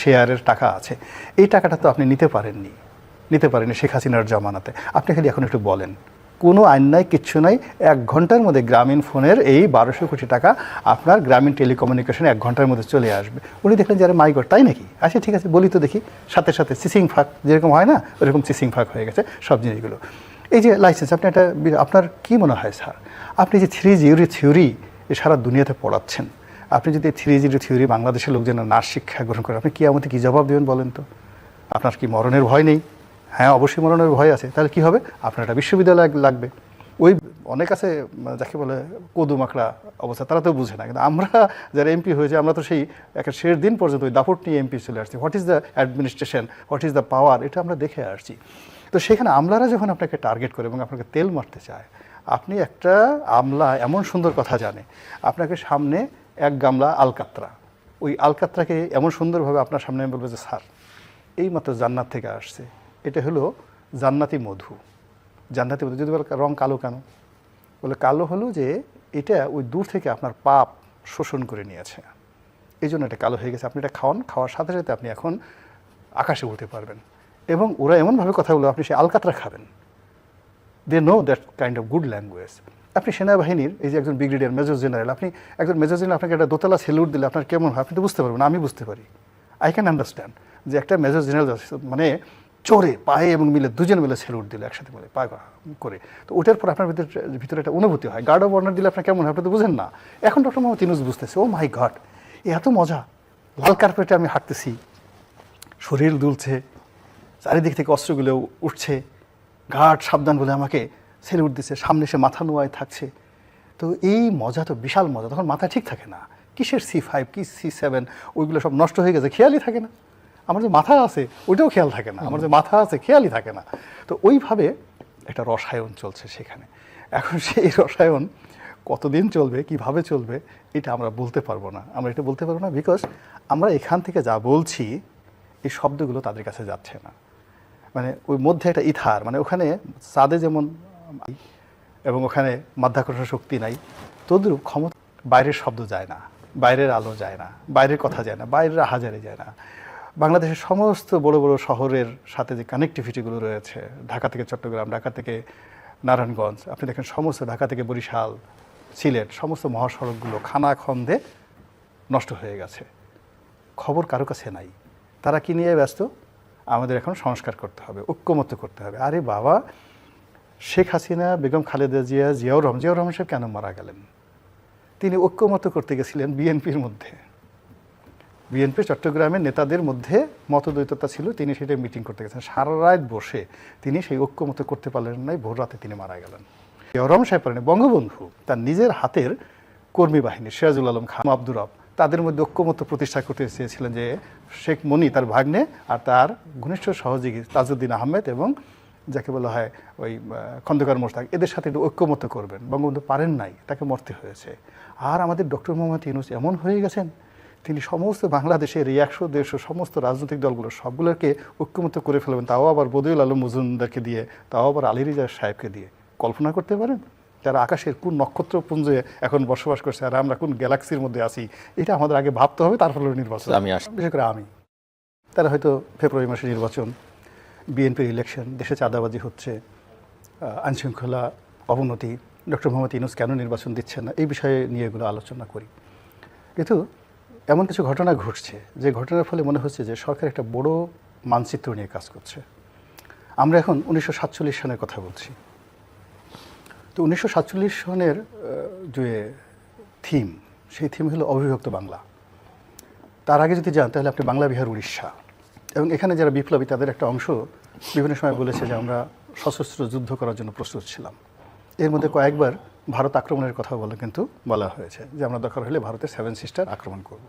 শেয়ারের টাকা আছে, এই টাকাটা তো আপনি নিতে পারেননি শেখ হাসিনার জমানাতে। আপনি খালি এখন একটু বলেন, কোনো আইন নাই, কিচ্ছু নাই, 1 ঘন্টার মধ্যে গ্রামীণ ফোনের এই 1200 কোটি টাকা আপনার গ্রামীণ টেলিকমিউনিকেশনে 1 ঘন্টার মধ্যে চলে আসবে। উনি দেখলেন যে আরে মাই গড, তাই নাকি? আচ্ছা ঠিক আছে, বলি তো দেখি। সাথে সাথে চিসিং ফাঁক যেরকম হয় না, ওরকম চিসিং ফাঁক হয়ে গেছে সব জিনিসগুলো। এই যে লাইসেন্স, আপনি একটা, আপনার কি মনে হয় স্যার, আপনি যে 3G থিওরি সারা দুনিয়াতে পড়াচ্ছেন, আপনি যদি 3G থিওরি বাংলাদেশের লোকজন না শিক্ষা গ্রহণ করে, আপনি কিয়ামতে কি জবাব দেবেন বলেন তো? আপনার কি মরণের ভয় নেই? হ্যাঁ, অবশ্যই মরণের ভয় আছে। তাহলে কি হবে? আপনার একটা বিশ্ববিদ্যালয় লাগবে। ওই অনেক আছে যাকে বলে কদু মাকড়া অবস্থা, তারা তো বুঝে না। কিন্তু আমরা যারা এমপি হয়েছে, আমরা তো সেই একটা শেষ দিন পর্যন্ত ওই দাপট নিয়ে এমপি চলে আসছি। What is the administration, what is the power, এটা আমরা দেখে আসছি। তো সেখানে আমলারা যখন আপনাকে টার্গেট করে এবং আপনাকে তেল মারতে চায়, আপনি একটা আমলা এমন সুন্দর কথা জানে, আপনাকে সামনে 1 গামলা আলকাত্রা, ওই আলকাত্রাকে এমন সুন্দরভাবে আপনার সামনে বলবে যে স্যার এই মাত্র জান্নাত থেকে আসছে, এটা হলো জান্নাতি মধু। জান্নাতি মধু যদি বলে রং কালো কেন? বলে কালো হলো যে এটা ওই দূর থেকে আপনার পাপ শোষণ করে নিয়েছে, এই জন্য এটা কালো হয়ে গেছে। আপনি এটা খাওয়ান, খাওয়ার সাথে সাথে আপনি এখন আকাশে উঠতে পারবেন। এবং ওরা এমনভাবে কথা বললো, আপনি সেই আলকাতরা খাবেন। They know that kind of good language. আপনি সেনাবাহিনীর এই যে একজন ব্রিগেডিয়ার, মেজর জেনারেল, আপনি একজন মেজর জেনারেল, আপনাকে একটা দোতলা সেলুট দিলে আপনার কেমন হয় আপনি তো বুঝতে পারবেন। আমি বুঝতে পারি, আই ক্যান আন্ডারস্ট্যান্ড যে একটা মেজর জেনারেল মানে চোরে পায়ে এবং মিলে দুজন মিলে সেলুট দিল একসাথে বলে পায়ে করে, তো ওটার পর আপনার ভিতরে একটা অনুভূতি হয়। গার্ড অফ অনার দিলে আপনার কেমন হয় আপনি তো বুঝেন না। এখন ডক্টর মোহাম্মদ ইউনূস বুঝতেছে, ও মাই গড, এত মজা, লাল কার্পেটে আমি হাঁটতেছি, শরীর দুলছে, চারিদিক থেকে অস্ত্রগুলো উঠছে, গার্ড সাবধান বলে আমাকে সেলুট দিচ্ছে, সামনে সে মাথা নোয়ায় থাকছে। তো এই মজা তো বিশাল মজা। তখন মাথা ঠিক থাকে না, কিসের C5 কি C7 ওইগুলো সব নষ্ট হয়ে গেছে, খেয়ালই থাকে না। আমার যে মাথা আছে ওইটাও খেয়াল থাকে না, আমার যে মাথা আছে খেয়ালই থাকে না। তো ওইভাবে একটা রসায়ন চলছে সেখানে। এখন সেই রসায়ন কতদিন চলবে, কিভাবে চলবে, এটা আমরা বলতে পারবো না। আমরা এটা বলতে পারবো না বিকজ আমরা এখান থেকে যা বলছি এই শব্দগুলো তাদের কাছে যাচ্ছে না। মানে ওই মধ্যে একটা ইথার, মানে ওখানে চাঁদে যেমন এবং ওখানে মাধ্যাকর্ষণ শক্তি নাই, তদ্রূপ ক্ষমতা, বাইরের শব্দ যায় না, বাইরের আলো যায় না, বাইরের কথা যায় না, বাইরের হাজারে যায় না। বাংলাদেশের সমস্ত বড় বড় শহরের সাথে যে কানেক্টিভিটিগুলো রয়েছে, ঢাকা থেকে চট্টগ্রাম, ঢাকা থেকে নারায়ণগঞ্জ, আপনি দেখেন সমস্ত ঢাকা থেকে বরিশাল, সিলেট, সমস্ত মহাসড়কগুলো খানাখন্দে নষ্ট হয়ে গেছে। খবর কারো কাছে নাই। তারা কি নিয়ে ব্যস্ত? আমাদের এখন সংস্কার করতে হবে, ঐক্যমত্য করতে হবে। আরে বাবা, শেখ হাসিনা, বেগম খালেদা জিয়া, জিয়াউর রহমান সাহেব কেন মারা গেলেন? তিনি ঐক্যমত্য করতে গেছিলেন বিএনপির মধ্যে। বিএনপি চট্টগ্রামের নেতাদের মধ্যে মতদ্বৈততা ছিল, তিনি সেটা মিটিং করতে গেছেন। সারা রাত বসে তিনি সেই ঐক্যমত্য করতে পারলেন নাই, ভোর রাতে তিনি মারা গেলেন। জিয়াউর রহমান সাহেব পারেন, বঙ্গবন্ধু তার নিজের হাতের কর্মী বাহিনী, সিরাজুল আলম খান, আব্দুর রব, তাদের মধ্যে ঐক্যমত্য প্রতিষ্ঠা করতে চেয়েছিলেন যে শেখ মনি তার ভাগ্নে আর তার ঘনিষ্ঠ সহযোগী তাজউদ্দিন আহমেদ এবং যাকে বলা হয় ওই খন্দকার মোশতাক, এদের সাথে একটু ঐক্যমত্য করবেন। বঙ্গবন্ধু পারেন নাই, তাকে মরতে হয়েছে। আর আমাদের ডক্টর মোহাম্মদ ইউনূস এমন হয়ে গেছেন, তিনি সমস্ত বাংলাদেশের এই 100-150 সমস্ত রাজনৈতিক দলগুলো সবগুলোকে ঐক্যমত্য করে ফেলবেন, তাও আবার বদিউল আলম মজুমদারকে দিয়ে, তাও আবার আলী রিজা সাহেবকে দিয়ে। কল্পনা করতে পারেন যারা আকাশের কোন নক্ষত্রপুঞ্জে এখন বসবাস করছে আর আমরা কোন গ্যালাক্সির মধ্যে আছি, এটা আমাদের আগে ভাবতে হবে, তারপরে নির্বাচন। বিশেষ করে আমি, তারা হয়তো ফেব্রুয়ারি মাসে নির্বাচন, বিএনপির ইলেকশন, দেশে চাঁদাবাজি হচ্ছে, আইনশৃঙ্খলা অবনতি, ডক্টর মোহাম্মদ ইউনূস কেন নির্বাচন দিচ্ছেন না, এই বিষয়ে নিয়ে এগুলো আলোচনা করি। কিন্তু এমন কিছু ঘটনা ঘটছে যে ঘটনার ফলে মনে হচ্ছে যে সরকার একটা বড় মানচিত্র নিয়ে কাজ করছে। আমরা এখন 1947 সনের কথা বলছি। তো 1947 সনের যে থিম, সেই থিম হলো অবিভক্ত বাংলা। তার আগে যদি যান তাহলে আপনি বাংলা, বিহার, উড়িষ্যা, এবং এখানে যারা বিপ্লবী তাদের একটা অংশ বিভিন্ন সময় বলেছে যে আমরা সশস্ত্র যুদ্ধ করার জন্য প্রস্তুত ছিলাম। এর মধ্যে কয়েকবার ভারত আক্রমণের কথা কিন্তু বলা হয়েছে যে আমরা দরকার হলে ভারতের 7 সিস্টার আক্রমণ করব।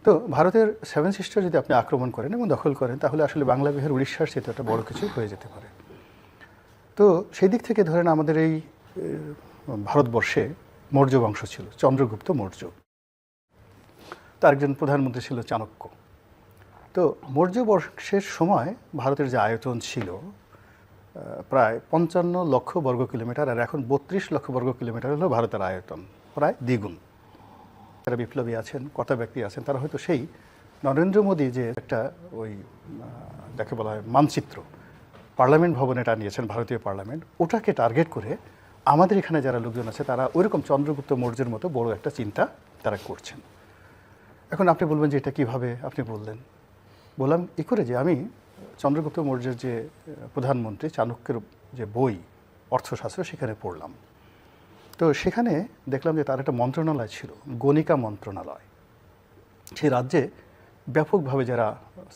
তো ভারতের 7 সিস্টার যদি আপনি আক্রমণ করেন এবং দখল করেন তাহলে আসলে বাংলা, বিহার, উড়িষ্যার সেটা একটা বড় কিছু হয়ে যেতে পারে। তো সেই দিক থেকে ধরেন আমাদের এই ভারতবর্ষে মৌর্য বংশ ছিল, চন্দ্রগুপ্ত মৌর্য, তার একজন প্রধানমন্ত্রী ছিল চাণক্য। তো মৌর্য বর্ষের সময় ভারতের যে আয়তন ছিল প্রায় 55 লক্ষ বর্গ কিলোমিটার, আর এখন 32 লক্ষ বর্গ কিলোমিটার হলো ভারতের আয়তন, প্রায় দ্বিগুণ। যারা বিপ্লবী আছেন, কর্তা ব্যক্তি আছেন, তারা হয়তো সেই নরেন্দ্র মোদী যে একটা ওই যাকে বলা হয় মানচিত্র পার্লামেন্ট ভবনে টানিয়েছেন ভারতীয় পার্লামেন্ট, ওটাকে টার্গেট করে আমাদের এখানে যারা লোকজন আছে তারা ওইরকম চন্দ্রগুপ্ত মৌর্যের মতো বড় একটা চিন্তা তারা করছেন। এখন আপনি বলবেন যে এটা কিভাবে আপনি বললেন, বললাম এই করে যে আমি চন্দ্রগুপ্ত মৌর্যের যে প্রধানমন্ত্রী চাণক্যের যে বই অর্থশাস্ত্র সেখানে পড়লাম। তো সেখানে দেখলাম যে তার একটা মন্ত্রণালয় ছিল, গণিকা মন্ত্রণালয়। সেই রাজ্যে ব্যাপকভাবে যারা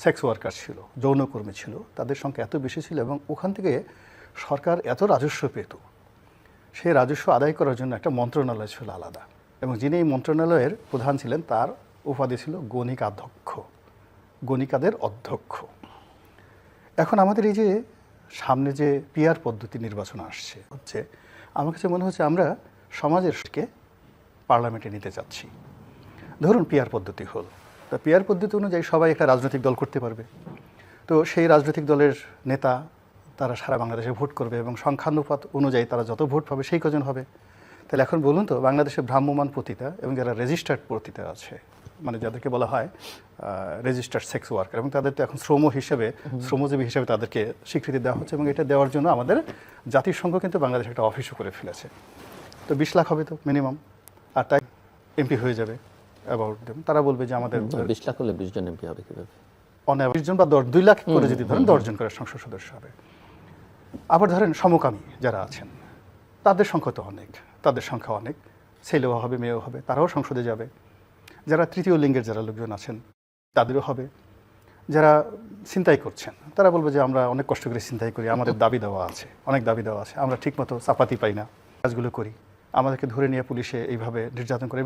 সেক্স ওয়ার্কার ছিল, যৌনকর্মী ছিল, তাদের সংখ্যা এত বেশি ছিল এবং ওখান থেকে সরকার এত রাজস্ব পেত, সেই রাজস্ব আদায় করার জন্য একটা মন্ত্রণালয় ছিল আলাদা, এবং যিনি এই মন্ত্রণালয়ের প্রধান ছিলেন তার উপাধি ছিল গণিকাধ্যক্ষ, গণিকাদের অধ্যক্ষ। এখন আমাদের এই যে সামনে যে পিআর পদ্ধতি নির্বাচন আসছে হচ্ছে, আমার কাছে মনে হচ্ছে আমরা সমাজেরকে পার্লামেন্টে নিতে চাচ্ছি। ধরুন পিআর পদ্ধতি হল, তা পিআর পদ্ধতি অনুযায়ী সবাই একটা রাজনৈতিক দল করতে পারবে। তো সেই রাজনৈতিক দলের নেতা তারা সারা বাংলাদেশে ভোট করবে এবং সংখ্যানুপাত অনুযায়ী তারা যত ভোট পাবে সেই কজন হবে। তাহলে এখন বলুন তো, বাংলাদেশে ভ্রাম্যমাণ পতিতা এবং যারা রেজিস্টার্ড পতিতা আছে, মানে যাদেরকে বলা হয় রেজিস্টার্ড সেক্স ওয়ার্কার, এবং তাদের তো এখন শ্রমজীবী হিসেবে তাদেরকে স্বীকৃতি দেওয়া হচ্ছে, এবং এটা দেওয়ার জন্য আমাদের জাতিসংঘ কিন্তু বাংলাদেশে একটা অফিসও করে ফেলেছে। তো 20 লাখ হবে তো মিনিমাম, আর তাই এমপি হয়ে যাবে অ্যাবাউট দেম। তারা বলবে যে আমাদের 20 লাখ হলে 20 জন এমপি হবে কিভাবে? অন 20 জন বা 2 লাখ করে যদি ধরেন 10 জন করে সংসদ সদস্য হবে। আবার ধরেন সমকামী যারা আছেন তাদের সংখ্যা তো অনেক, তাদের সংখ্যা অনেক, ছেলেও হবে মেয়েও হবে, তারাও সংসদে যাবে। যারা তৃতীয় লিঙ্গের যারা লোকজন আছেন তাদেরও হবে। যারা ছিনতাই করছেন তারা বলবে যে আমরা অনেক কষ্ট করে ছিনতাই করি, আমাদের দাবি দেওয়া আছে, অনেক দাবি দেওয়া আছে, আমরা ঠিকমতো চাপাতি পাই না, কাজগুলো করি, আমাদেরকে ধরে নিয়ে পুলিশে এইভাবে নির্যাতন করে।